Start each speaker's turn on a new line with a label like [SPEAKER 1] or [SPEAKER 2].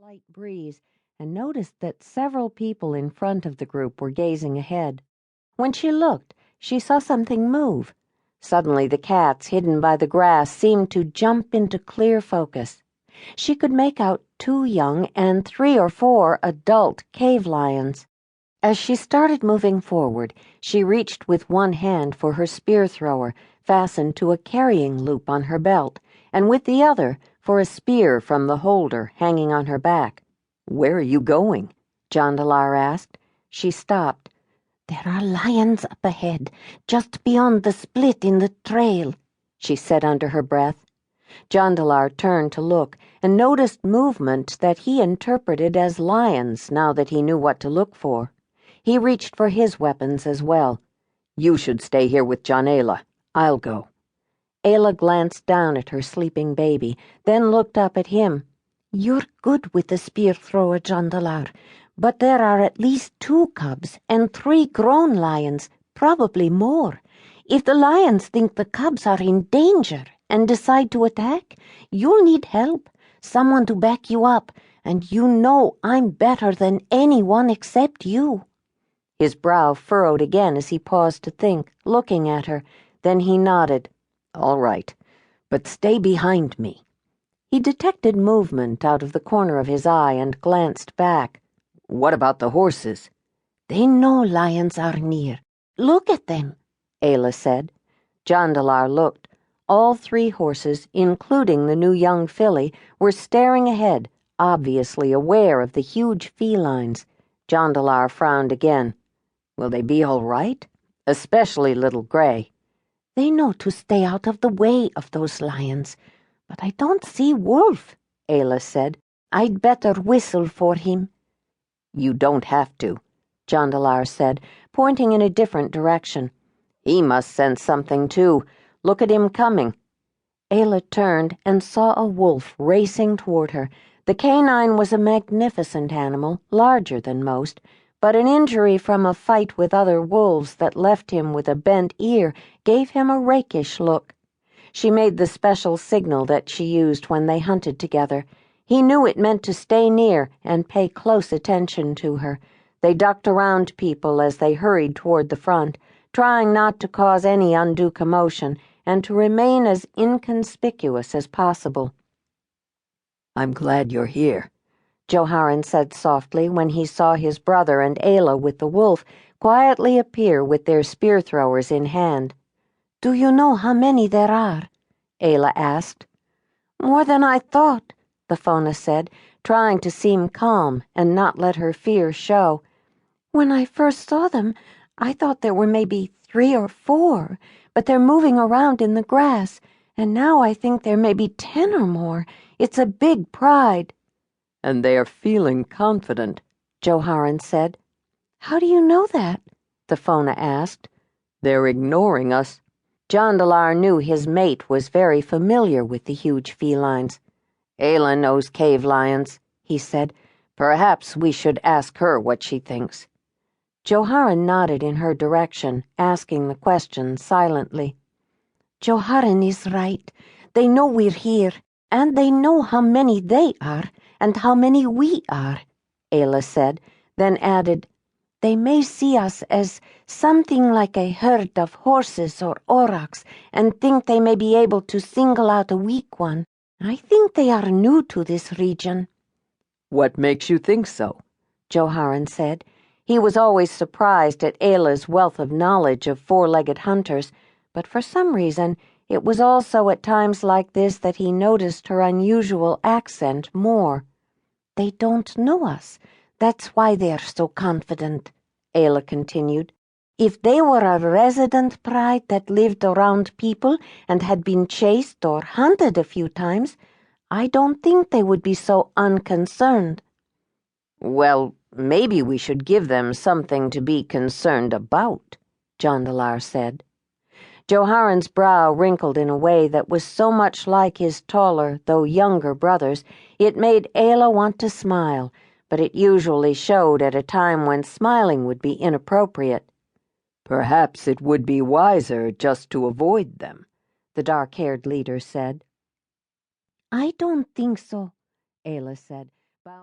[SPEAKER 1] slight breeze and noticed that several people in front of the group were gazing ahead. When she looked, she saw something move. Suddenly the cats hidden by the grass seemed to jump into clear focus. She could make out 2 young and 3 or 4 adult cave lions. As she started moving forward, she reached with one hand for her spear thrower, fastened to a carrying loop on her belt, and with the other for a spear from the holder hanging on her back. "Where are you going?" Jondalar asked. She stopped. "There are lions up ahead, just beyond the split in the trail," she said under her breath. Jondalar turned to look and noticed movement that he interpreted as lions now that he knew what to look for. He reached for his weapons as well. "You should stay here with Jonayla. I'll go." Ayla glanced down at her sleeping baby, then looked up at him. "You're good with the spear thrower, Jondalar, but there are at least 2 cubs and 3 grown lions, probably more. If the lions think the cubs are in danger and decide to attack, you'll need help, someone to back you up, and you know I'm better than anyone except you." His brow furrowed again as he paused to think, looking at her. Then he nodded. "All right, but stay behind me." He detected movement out of the corner of his eye and glanced back. "What about the horses?" "They know lions are near. Look at them," Ayla said. Jondalar looked. All 3 horses, including the new young filly, were staring ahead, obviously aware of the huge felines. Jondalar frowned again. "Will they be all right? Especially Little Gray." "They know to stay out of the way of those lions. But I don't see Wolf," Ayla said. "I'd better whistle for him." "You don't have to," Jondalar said, pointing in a different direction. "He must sense something, too. Look at him coming." Ayla turned and saw a wolf racing toward her. The canine was a magnificent animal, larger than most, but an injury from a fight with other wolves that left him with a bent ear gave him a rakish look. She made the special signal that she used when they hunted together. He knew it meant to stay near and pay close attention to her. They ducked around people as they hurried toward the front, trying not to cause any undue commotion and to remain as inconspicuous as possible. "I'm glad you're here," Joharan said softly when he saw his brother and Ayla with the wolf quietly appear with their spear throwers in hand. "Do you know how many there are?" Ayla asked. "More than I thought," the fauna said, trying to seem calm and not let her fear show. "When I first saw them, I thought there were maybe 3 or 4, but they're moving around in the grass, and now I think there may be 10 or more. It's a big pride." "And they are feeling confident," Joharan said. "How do you know that?" the fauna asked. "They're ignoring us." Jondalar knew his mate was very familiar with the huge felines. "Ayla knows cave lions," he said. "Perhaps we should ask her what she thinks." Joharan nodded in her direction, asking the question silently. "Joharan is right. They know we're here, and they know how many they are and how many we are," Ayla said, then added, "They may see us as something like a herd of horses or aurochs and think they may be able to single out a weak one. I think they are new to this region." "What makes you think so?" Joharan said. He was always surprised at Ayla's wealth of knowledge of 4-legged hunters, but for some reason it was also at times like this that he noticed her unusual accent more. "They don't know us. That's why they're so confident," Ayla continued. "If they were a resident pride that lived around people and had been chased or hunted a few times, I don't think they would be so unconcerned." "Well, maybe we should give them something to be concerned about," Jondalar said. Joharan's brow wrinkled in a way that was so much like his taller, though younger brother's, it made Ayla want to smile, but it usually showed at a time when smiling would be inappropriate. "Perhaps it would be wiser just to avoid them," the dark-haired leader said. "I don't think so," Ayla said.